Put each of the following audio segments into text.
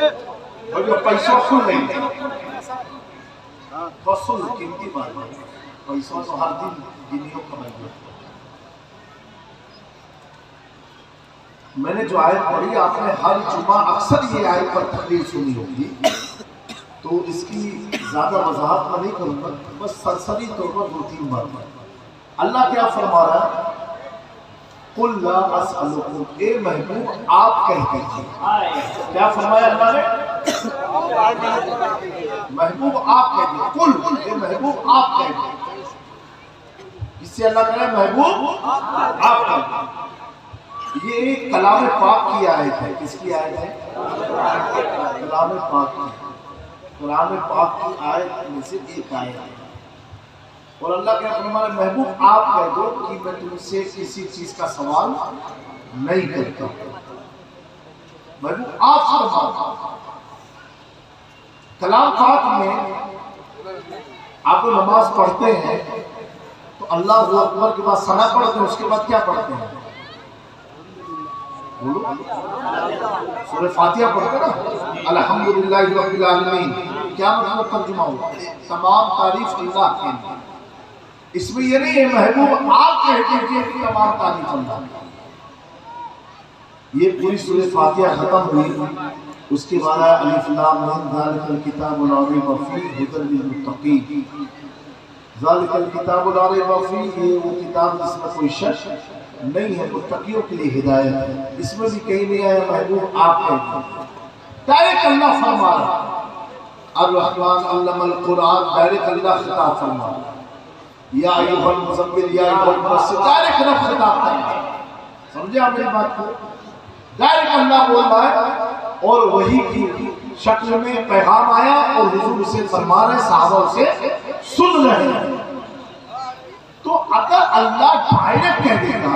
اور جو پیسوں سن نہیں فصل قیمتی بات ہے، پیسوں تو ہر دن گنیوں کمائی ہے۔ میں نے جو آیت پڑھی آپ نے ہر جمعہ اکثر یہ آیت پر تقریر سنی ہوگی، تو اس کی زیادہ وضاحت میں نہیں کروں گا، بس سرسری طور پر 2-3 بار۔ اللہ کیا فرما رہا ہے؟ قُلْ لَا أَسْأَلُكُمْ، اے محبوب آپ کہہ دیجئے۔ کیا فرمایا اللہ نے؟ محبوب آپ کہہ دیجئے، قُلْ، اے محبوب آپ کہہ دیجئے۔ اس سے اللہ کہہ رہا ہے محبوب آپ کہہ دیجئے۔ یہ ایک کلام پاک کی آیت ہے۔ کس کی آیت ہے؟ کلام پاک کی۔ کلام پاک کی آیت میں سے ایک آیت ہے، اور اللہ کیا فرما رہا ہے؟ محبوب آپ کہہ دو کہ میں تم سے کسی چیز کا سوال نہیں کرتا۔ محبوب آپ فرما، کلام پاک میں آپ کو نماز پڑھتے ہیں تو اللہ اکبر کے بعد ثنا پڑھتے ہیں، اس کے بعد کیا پڑھتے ہیں؟ بولو، سورہ فاتحہ پڑھتے ہیں نا، الحمدللہ رب العالمین۔ کیا مطلب ترجمہ ہوا؟ تمام تعریف اللہ کے لیے۔ اس میں یہ نہیں ہے محبوب آپ کہہ دیجئے کہ تمام تعریف اللہ کی۔ یہ پوری سورہ فاتحہ ختم ہوئی، اس کے بعد الف لام میم ذالک الکتاب لا ریب فیہ ھدی للمتقین۔ ذالک الکتاب لا ریب فیہ، یہ وہ کتاب جس میں کوئی شک نہیں ہے، متقیوں کے لیے ہدایت ہے۔ اس میں بھی کہیں نہیں آیا محبوب آپ کہہ دیجئے۔ ڈائریکٹ اللہ فرما رہا، الرحمن علم القرآن، ڈائریکٹ اللہ خطاب فرما رہا، یا ایھا المزمل یا ایھا المدثر، ڈائریکٹ رب خطاب کر رہا ہے۔ سمجھے آپ میری بات کو؟ ڈائریکٹ اللہ بول رہا ہے، اور وحی کی شکل میں پیغام آیا اور حضور اسے فرما رہے، صحابہ اسے سن رہے ہیں۔ تو اگر اللہ ڈائریکٹ کہہ دیتا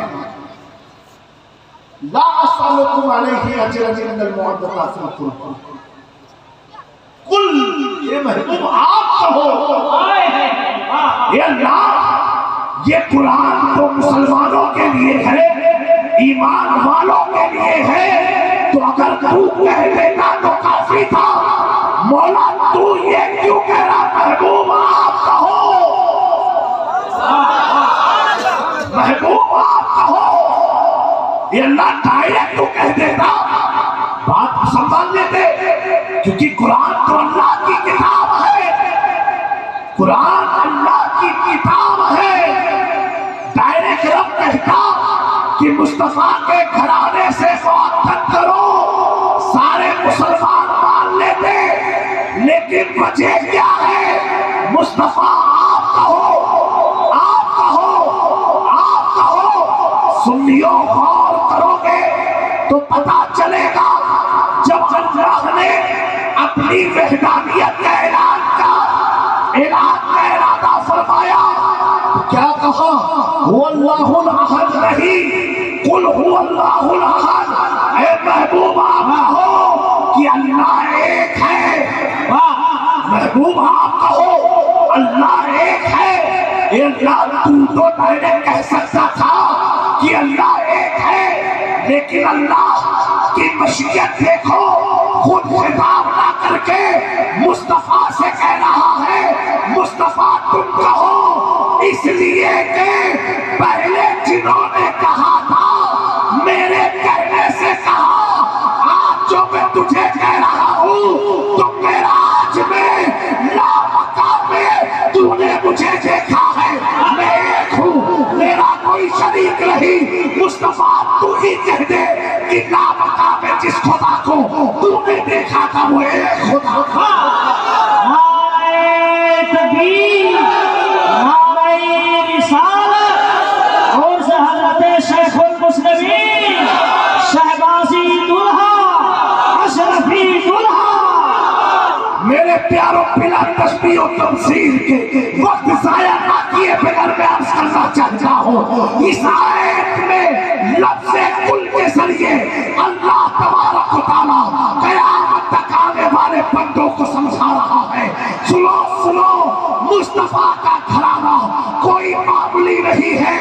لا اسألکم علیہ اجرا الا المودۃ فی القربى، قل، یہ محبوب آپ کہو، اے اللہ یہ قرآن تو مسلمانوں کے لیے ہے، ایمان والوں کے لیے ہے، تو اگر تو کہہ دیتا تو کافی تھا، مولا تو یہ کیوں کہہ رہا؟ محبوب آپ کہو، محبوب آپ کہو۔ یہ اللہ ڈائریکٹ تو کہہ دیتا بات سنبھال لیتے، کیونکہ قرآن تو اللہ کی کتاب ہے، قرآن اللہ کی کتاب ہے۔ ڈائریکٹ رب کہتا کہ مصطفیٰ کے گھرانے سے معتد کرو، سارے مسلمان مان لیتے، لیکن وجہ کیا ہے؟ مصطفیٰ آپ کہو، آپ کہو، آپ کہو۔ سنیوں غور کرو گے تو پتا چلے گا، جب اللہ نے اپنی وحدانیت کا اعلان کا ارادہ فرمایا تو کیا کہا؟ هو اللہ الاحد نہیں، قل هو اللہ الاحد۔ اے محبوب آپ کہو کہ اللہ ایک ہے، محبوب آپ کہو اللہ ایک ہے۔ اے اللہ تو ڈائریکٹ کہہ سکتا تھا کہ اللہ ایک ہے، لیکن اللہ کی مشیت دیکھو، خود خطاب نہ کر کے مصطفیٰ سے کہہ رہا ہے مصطفیٰ تم کہو، اس لیے کہ پہلے جنہوں نے کہا تھا میرے کہنے سے کہا، آج جو میں تجھے کہہ رہا ہوں تو میرا آج میں لا مقام میں تو نے مجھے دیکھا ہے، میں ایک ہوں، میرا کوئی شریک نہیں۔ مصطفیٰ تو ہی کہہ دے کہ لا مقام میں جس خدا کو تو نے دیکھا تھا وہ ایک خدا تھا۔ نعرہ تکبیر، نعرہ رسالت، اور سے حضرت شیخ المسلمین شہبازی دلہا اشرفی دلہا۔ میرے پیاروں بلا تشبیہ و تمثیل کے وقت ضائع نہ کیے بغیر میں عرض کرنا چاہتا ہوں، اس آیت میں لفظ کل کے ذریعے اللہ تبارک و تعالیٰ قیامت تک آنے والے بندوں کو سمجھا رہا ہے۔ سنو سنو، مصطفیٰ کا گھرانہ کوئی معمولی نہیں ہے،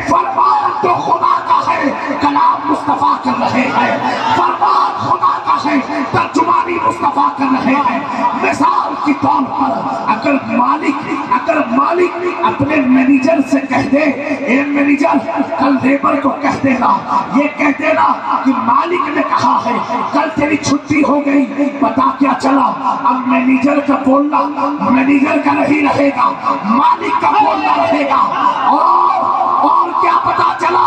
فرمان تو خدا کا ہے، کلام مصطفیٰ کر رہے ہیں، فرمان خدا کا ہے ترجمانی مصطفیٰ کر رہے ہیں. مثال کے طور پر اگر مالک اپنے مینیجر سے کہہ دے اے مینیجر کل لیبر کو کہہ دینا، یہ کہہ دینا کہ مالک نے کہا ہے کل تیری چھٹی ہو گئی، پتا کیا چلا اب مینیجر کا بولنا مینیجر کا نہیں رہے گا، مالک کا بولنا رہے گا. اور کیا پتا چلا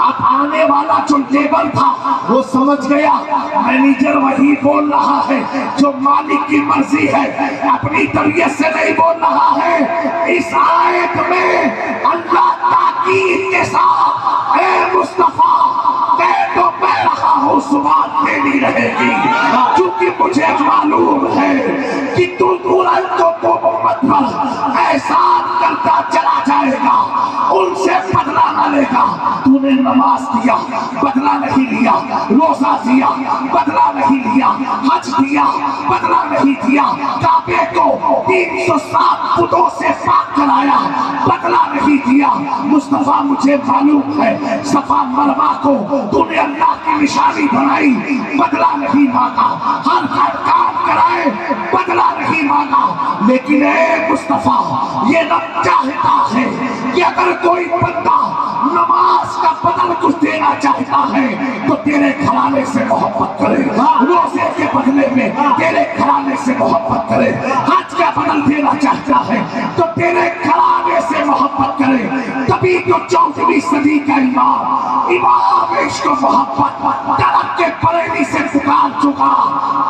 اب آنے والا جو لیبر تھا وہ سمجھ گیا مینیجر وہی بول رہا ہے جو مالک کی مرضی ہے، اپنی طبیعت سے نہیں بول رہا ہے. اس آیت میں اللہ تاکید کے ساتھ اے مصطفیٰ میں تو میں رہا ہوں زبان میری رہے گی، کیونکہ مجھے معلوم ہے کہ تو ترنت کو امت پر احسان کرتا چلا جائے گا، ان سے بدلہ نہ لے گا. تو نے نماز دیا بدلہ نہیں لیا، روزہ دیا بدلہ نہیں لیا، حج دیا بدلہ نہیں دیا، کعبے کو 307 بتوں سے پاک کرایا بدلہ نہیں دیا. مصطفیٰ مجھے معلوم ہے صفا مروا کو تو نے اللہ کی نشانی بنائی بدلہ نہیں مانگا، ہر کام کرائے بدلہ نہیں مانگا. لیکن اے مصطفیٰ یہ نہ چاہتا ہے کہ اگر کوئی بندہ نماز کا بدل کچھ دینا چاہتا ہے تو تیرے گھرانے سے محبت کرے، روزے کے بدلے میں تیرے گھرانے سے محبت کرے، حج کا بدل دینا چاہتا ہے تو تیرے گھرانے سے محبت کرے. تبھی تو 14ویں صدی کا امام عشق و محبت درخت کے بریلی سے پکار چکا.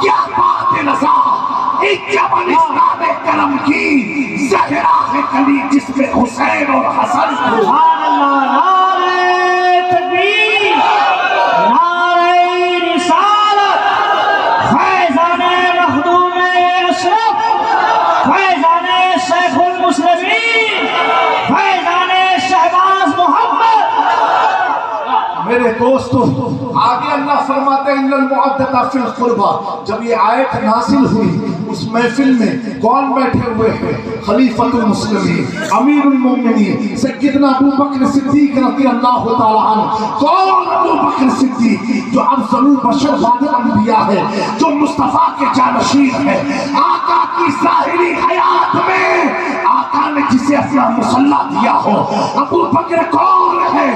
کیا بات ہے رضا جبل اسلام کرم کی زہرا ہے کلی جس میں حسین اور حسن. سبحان اللہ. نعرہ تکبیر، نعرہ رسالت، فیضان مخدوم اشرف، فیضان شیخ المسلمین، فیضان شہباز محمد. میرے دوستو آگے اللہ فرماتے ہیں اِنَّ الْمُعَدَّةَ فِي الْقُرْبَى. جب یہ آیت نازل ہوئی اس محفل میں کون بیٹھے ہوئے ہیں؟ خلیفۃ المسلمین امیر المومنین سیدنا ابو بکر صدیق رضی اللہ تعالیٰ عنہ. کون ابو بکر صدیق؟ جو افضل البشر بعد الانبیاء ہے، جو مصطفیٰ کے جانشین ہے. آقا کی ظاہری حیات میں آقا نے جسے اپنا مصلح دیا ہو. ابو بکر کون ہے؟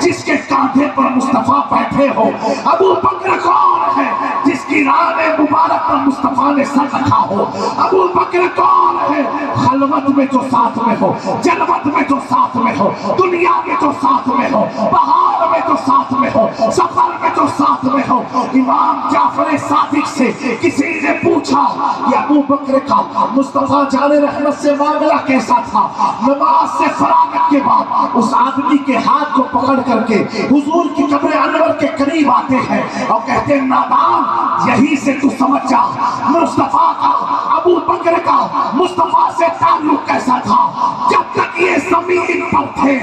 جس کے کاندھے پر مصطفیٰ بیٹھے ہو. ابو بکر کون ہے؟ جس کی ران مبارک پر مصطفیٰ نے سر رکھا ہو. ابو بکر کون ہے؟ خلوت میں جو ساتھ میں ہو، جلوت میں جو ساتھ میں ہو، دنیا میں جو ساتھ میں ہو، بہار میں جو ساتھ میں ہو، سفر میں جو ساتھ میں ہو. امام جعفر صادق سے کسی نے پوچھا کہ ابو بکر کا مصطفیٰ جان رحمت سے معاملہ کیسا تھا؟ نماز سے فراغت کے بعد اس آدمی کے ہاتھ کو پکڑ کر کے حضور کی قبر انور کے قریب آتے ہیں اور کہتے ہیں نادان یہی سے تو سمجھ جا مصطفیٰ کا ابو بکر کا مصطفیٰ سے تعلق کیسا تھا. جب تک یہ زمین پر تھے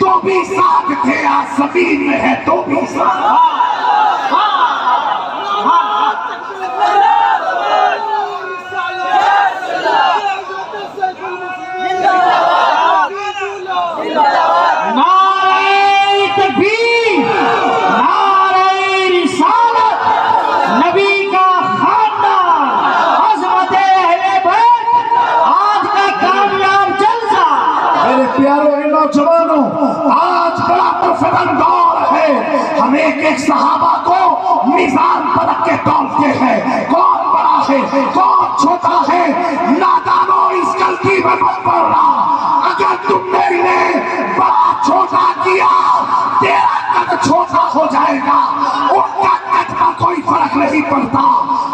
تو بھی ساتھ تھے، آج زمین میں ہے تو بھی ساتھ. ہم ایک صحابہ کو میزان پر رکھ کے تولتے ہیں، کون بڑا ہے کون چھوٹا ہے. نادانوں اس غلطی میں مت پڑنا. اگر تم نے انہیں بڑا چھوٹا کیا تیرا قد چھوٹا ہو جائے گا، ان کا قد کا کوئی فرق نہیں پڑتا.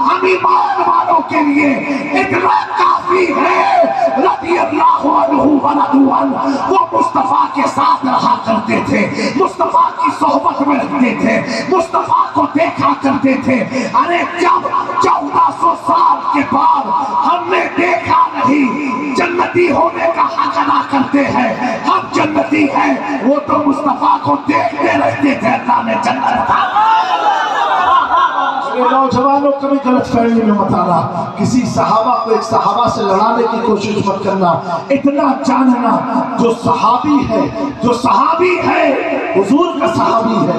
ہم ایمان والوں کے لیے اتنا کافی ہے رضی اللہ عنہ ورضوا عنہ. وہ مصطفیٰ کے ساتھ رہا کرتے تھے، مصطفیٰ کی صحبت میں رہتے تھے، مصطفیٰ کو دیکھا کرتے تھے. ارے جب 1400 سال کے بعد ہم نے دیکھا نہیں، جنتی ہونے کا حق ادا کرتے ہیں، ہم جنتی ہیں. وہ تو مصطفیٰ کو دیکھتے رہتے تھے، اللہ نے جنت تھا. نوجوانوں کبھی غلط فہمی میں مت آنا. کسی صحابہ کو ایک صحابہ سے لڑانے کی کوشش مت کرنا. اتنا جاننا جو صحابی ہے، جو صحابی ہے حضور کا صحابی ہے،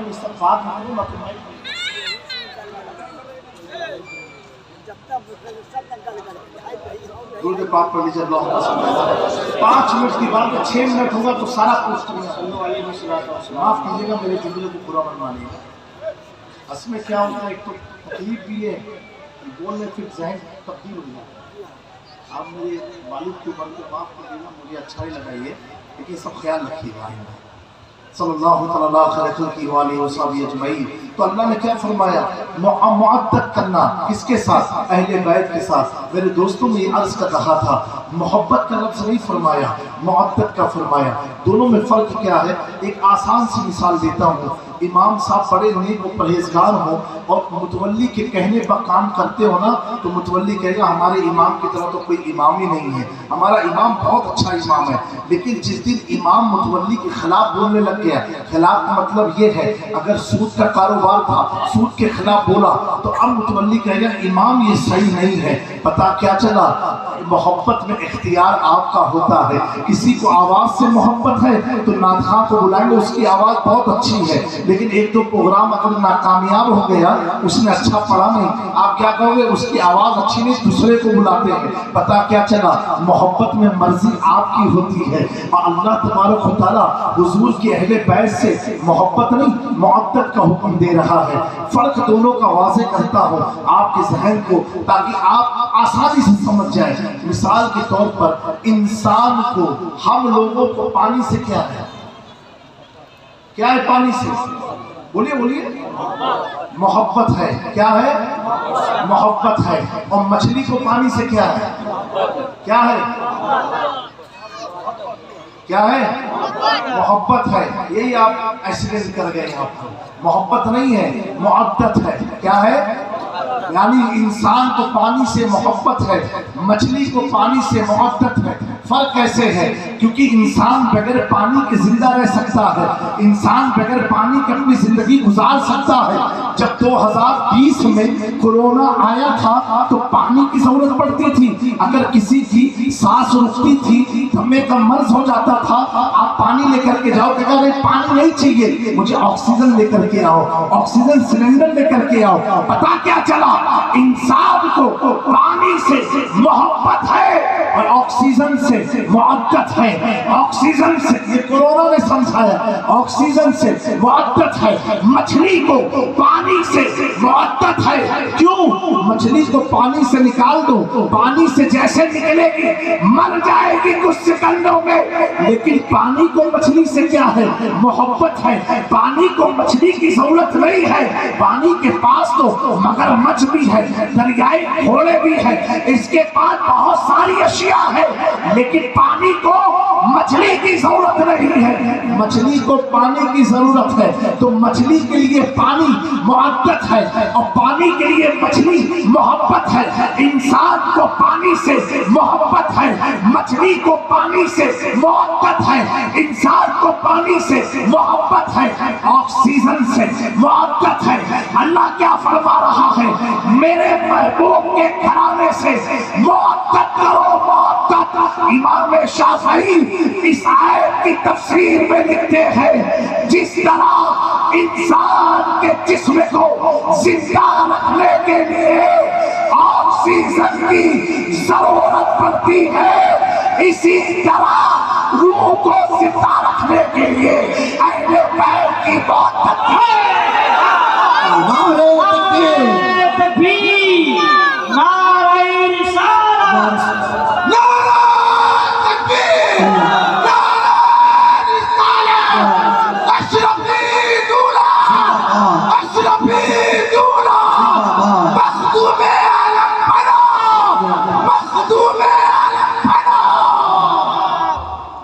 میں اس طرح بات نہ کروں نہ درود پاک پڑھ لیجیے اللہم صلی اللہ علیہ وسلم. 5 منٹ کی بات ہے 6 منٹ ہوگا تو سارا پوچھ معاف کیجیے گا میرے جملے کو پورا بنوانے گا. اصل میں کیا ہوتا ہے ایک تو تکلیف بھی ہے بولنے پھر ذہن تبدیل ہو جاتا ہے. آپ میرے والد کے اوپر کو معاف کر دینا مجھے اچھا ہی لگا یہ لیکن سب خیال رکھیے گا صلی اللہ تعالیٰ خلقہ وآلہ وصحبہ اجمعین. تو اللہ نے کیا فرمایا معدت کرنا کس کے ساتھ اہل بیت کے ساتھ. میرے دوستوں میں یہ عرض کا کہا تھا محبت کا لفظ نہیں فرمایا معدت کا فرمایا. دونوں میں فرق کیا ہے ایک آسان سی مثال دیتا ہوں. امام صاحب بڑے نیک و پرہیزگار ہوں اور متولی کے کہنے پر کام کرتے ہو نا تو متولی کہے گا ہمارے امام کی طرح تو کوئی امام ہی نہیں ہے ہمارا امام بہت اچھا امام ہے. لیکن جس دن امام متولی کے خلاف بولنے لگ گیا خلاف کا مطلب یہ ہے اگر سود کا کاروبار تھا سود کے خلاف بولا تو اب متولی کہے گا امام یہ صحیح نہیں ہے. پتا کیا چلا محبت میں اختیار آپ کا ہوتا ہے. کسی کو آواز سے محبت ہے تو نادخواں کو بلائیں گے اس کی آواز بہت اچھی ہے لیکن ایک دو پروگرام اگر ناکامیاب ہو گیا اس نے اچھا پڑھا نہیں آپ کیا کہو گے اس کی آواز اچھی نہیں دوسرے کو بلاتے ہیں. پتا کیا چلا محبت میں مرضی آپ کی ہوتی ہے اور اللہ تبارک و تعالیٰ حضور کی اہل بیت سے محبت نہیں معدت کا حکم دے رہا ہے. فرق دونوں کا واضح کرتا ہوں آپ کے ذہن کو تاکہ آپ آسانی سے سمجھ جائیں. مثال کے طور پر انسان کو ہم لوگوں کو پانی سے کیا ہے پانی سے بولیے بولیے محبت ہے. کیا ہے محبت ہے. اور مچھلی کو پانی سے کیا ہے کیا ہے محبت ہے. یہی آپ ایکسیڈنٹ کر گئے آپ کو محبت نہیں ہے معدت ہے. کیا ہے یعنی انسان کو پانی سے محبت ہے مچھلی کو پانی سے معدت ہے. فرق کیسے ہے کیونکہ انسان بغیر پانی کے زندہ رہ سکتا ہے انسان بغیر پانی کے اپنی زندگی گزار سکتا ہے. جب 2020 میں کورونا آیا تھا تو پانی کی ضرورت پڑتی تھی. اگر کسی کی سانس رکتی تھی دمے کا مرض ہو جاتا تھا آپ پانی لے کر کے جاؤ کہ اگر پانی نہیں چاہیے مجھے آکسیجن لے کر کے آؤ آکسیجن سلنڈر لے کر کے آؤ. پتا کیا چلا انسان کو پانی سے محبت ہے اور آکسیجن سے معدت ہے. آکسیجن سے یہ کورونا نے سمجھایا آکسیجن سے معدت ہے. مچھلی کو پانی سے معدت ہے. کیوں مچھلی کو پانی سے نکال دو پانی سے جیسے نکلے گی مر جائے گی کچھ سیکنڈوں میں لیکن پانی کو مچھلی سے کیا ہے محبت ہے. پانی کو مچھلی کی ضرورت نہیں ہے پانی کے پاس تو مگر مچھ بھی ہے دریائے گھوڑے بھی ہے اس کے پاس بہت ساری اشیاء ہے لیکن پانی کو مچھلی کی ضرورت نہیں ہے. مچھلی کو پانی کی ضرورت ہے تو مچھلی کے لیے پانی معدت ہے اور پانی کے لیے مچھلی محبت ہے. انسان کو پانی سے محبت ہے مچھلی کو پانی سے محبت ہے. انسان کو پانی سے محبت ہے آکسیجن سے محبت ہے. اللہ کیا فرما رہا ہے میرے محبوب کے گھرانے سے محبت کرو محبت. امام شافعی اس آیت کی تفسیر میں لکھتے ہیں جس طرح انسان کے جسم کو زندہ رکھنے کے لیے آکسیجن کی ضرورت پڑتی ہے اسی طرح روح کو زندہ رکھنے کے لیے اہل بیت کی محبت ہے. نعرہ تکبیر نعرہ رسالت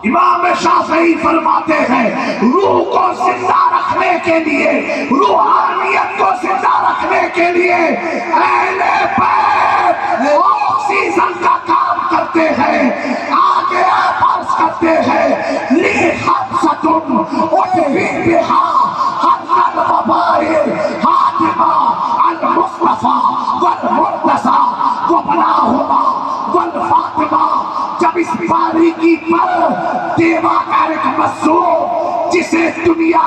امام شافعی فرماتے ہیں روح کو زندہ رکھنے کے لیے روحانیت کو زندہ رکھنے کے لیے اہل بیت آکسیجن کا کام کرتے ہیں. آگے آپ عرض کرتے ہیں لی خمسۃ اٹفی بہا حق الوبائل حاتمہ المصطفیٰ والمرتضیٰ وبناہما والفاطمہ. جب اس باریکی پر دیوا کا ایک مظلوم جسے دنیا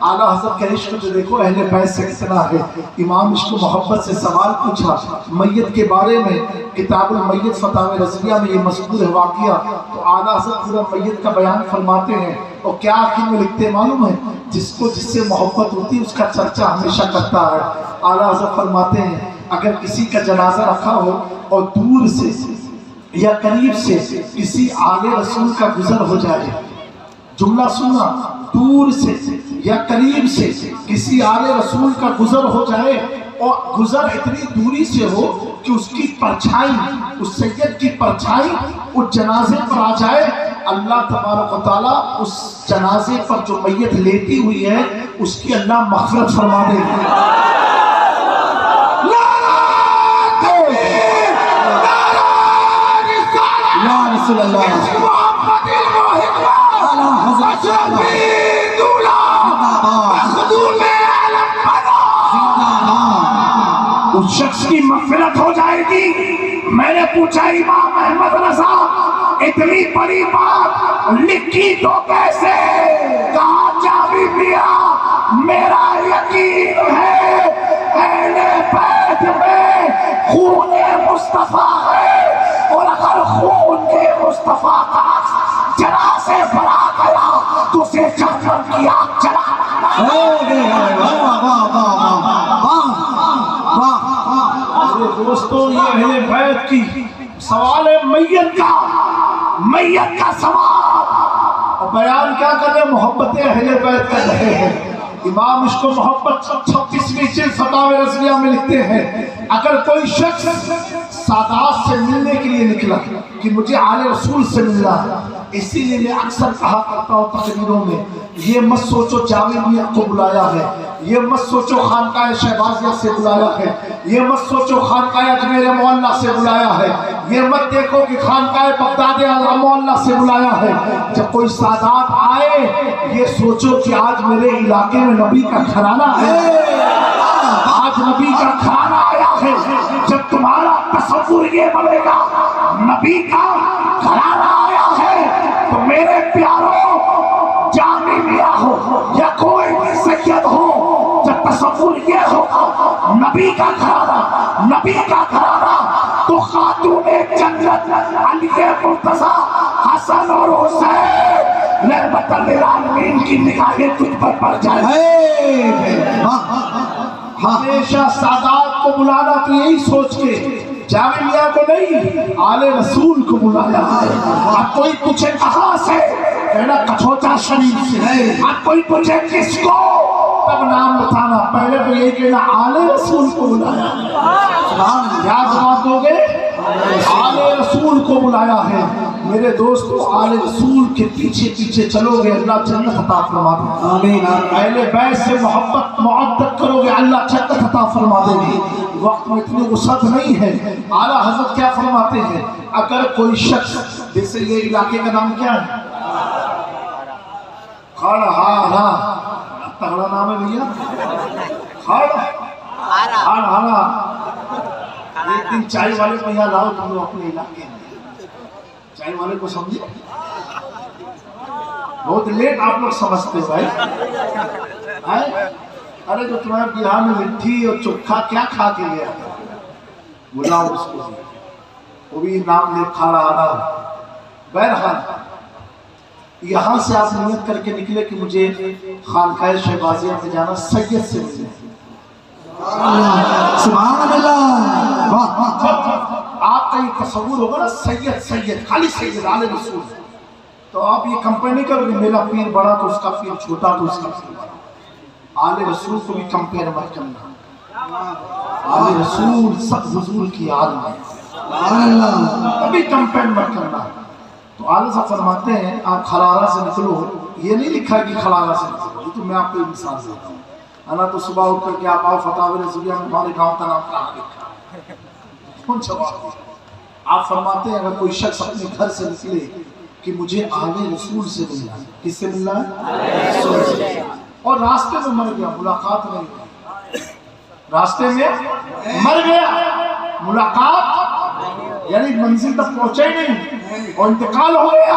اعلیٰ حضرت کا عشق جو دیکھو اہل بیت سے کتنا ہے. امام عشق و محبت سے سوال پوچھا میت کے بارے میں. کتاب المیت فتاوی رضویہ میں یہ مذکور ہے واقعہ. تو اعلیٰ حضرت پورا میت کا بیان فرماتے ہیں اور کیا آخر میں لکھتے معلوم ہے؟ جس سے محبت ہوتی ہے اس کا چرچا ہمیشہ کرتا ہے. اعلیٰ حضرت فرماتے ہیں اگر کسی کا جنازہ رکھا ہو اور دور سے یا قریب سے کسی آل رسول کا گزر ہو جائے, جملہ سننا, دور سے یا قریب سے کسی آل رسول کا گزر ہو جائے اور گزر اتنی دوری سے ہو کہ اس کی پرچھائی, اس سید کی پرچھائی اس جنازے پر آ جائے, اللہ تبارک و تعالیٰ اس جنازے پر جو میت لیٹی ہوئی ہے اس کی اللہ مغفرت فرما دے گی. یا رسول اللہ اس شخص کی مغفرت ہو جائے گی. میں نے پوچھا امام احمد رضا اتنی بڑی بات لکھی تو کیسے؟ کہا جاوی میاں میرا یقین ہے اہل بیت میں خون مصطفیٰ ہے, اور اگر خون کے مصطفیٰ کا جنازے پر آ گیا تو اسے جہنم کی آگ دوستو یہ اہل بیت کی سوال ہے میت کا سوال, اور بیان کیا کر رہے ہیں؟ محبت اہل بیت کر رہے ہیں. امام عشق و محبت 26ویں جلد فتاوی رضویہ میں لکھتے ہیں اگر کوئی شخص سادات سے ملنے کے لیے نکلا کہ مجھے آل رسول سے ملنا ہے, اسی لیے میں اکثر کہا کرتا ہوں تقریروں میں, یہ مت سوچو جاوید میاں کو بلایا ہے, یہ مت سوچو خانقاہ شہبازیہ سے بلایا ہے, یہ مت سوچو خانقاہ اجمیر معلیٰ سے بلایا ہے, یہ مت دیکھو کہ خانقاہ بغداد معلیٰ سے بلایا ہے. جب کوئی سادات آئے یہ سوچو کہ آج میرے علاقے میں نبی کا گھرانہ ہے, آج نبی کا گھرانہ آیا ہے. جب تمہارا تصور یہ بنے گا نبی کا گھرانہ آیا ہے تو میرے پیاروں جامی میاں ہو یا کوئی بھی سید ہو, جب تصور یہ ہوگا نبی کا گھرانہ, نبی کا گھرانہ, تو خاتون جنت علی مرتضیٰ حسن اور حسین رحمت للعالمین کی نگاہیں تجھ پر پڑ جائے. ہمیشہ سادات کو بلانا تو یہی سوچ کے, جاوی میاں کو نہیں آل رسول کو بلایا ہے. اب کوئی پوچھے کہاں سے, کہنا کچھوچا شریف سے ہے. اب کوئی پوچھے کس کو, تب نام بتانا, پہلے تو یہی کہنا آل رسول کو بلایا ہے. کیا جواب دو گے؟ آل رسول کو بلایا ہے. میرے دوستو آل رسول کے پیچھے پیچھے چلو گے اللہ جنت عطا فرما دے گی. اہل بیت سے محبت معدت کرو گے اللہ جنت عطا فرما دے گی. وقت میں اتنی وسعت نہیں ہے. اعلیٰ حضرت کیا فرماتے ہیں اگر کوئی شخص, جیسے یہ علاقے کا نام کیا ہے, کھڑہارا, تگڑا نام ہے بھیا, کھڑہارا. ایک دن چائے والے کو یہاں لاؤ تم لوگ اپنے علاقے میں, چائے والے کو سمجھے, بہت لیٹ آپ لوگ سمجھتے ہو بھائی. ارے جو تمہارے بہار میں مٹھی اور چوکھا کیا کھا کے گیا, بلاؤ اس کو, وہ بھی نام لے کھا رہا. بہرحال یہاں سے آپ نیت کر کے نکلے کہ مجھے خانقاہ شہبازیہ میں جانا, سید سے ملنے. سبحان اللہ. آپ کا یہ تصور ہوگا نا سید سید خالی سید آل رسول, تو آپ یہ کمپیئر نہیں کرو گے میرا پیر بڑا تو اس کا پیر چھوٹا تو اس کا پیر بڑا. آل رسول کو بھی کمپیئر مت کرنا. آل رسول سب حضور کی عالم ہے, کبھی کمپیئر مت کرنا. تو آل صاحب فرماتے ہیں آپ خرارہ سے نکلو, یہ نہیں لکھا کہ خرارہ سے نکلو, یہ تو میں آپ کو مثال دیتا ہوں. انا تو صبح اٹھ کر کے آپ آؤ فتاوی رضویہ میں ہمارے گاؤں کا نام کہاں لکھا, کون جواب دے. آپ فرماتے ہیں اگر کوئی شخص اپنے گھر سے نکلے کہ مجھے آل رسول سے ملنا ہے, کس سے ملنا ہے, اور راستے میں مر گیا, ملاقات نہیں ہوئی, راستے میں مر گیا, ملاقات یعنی منزل تک پہنچے نہیں اور انتقال ہو گیا,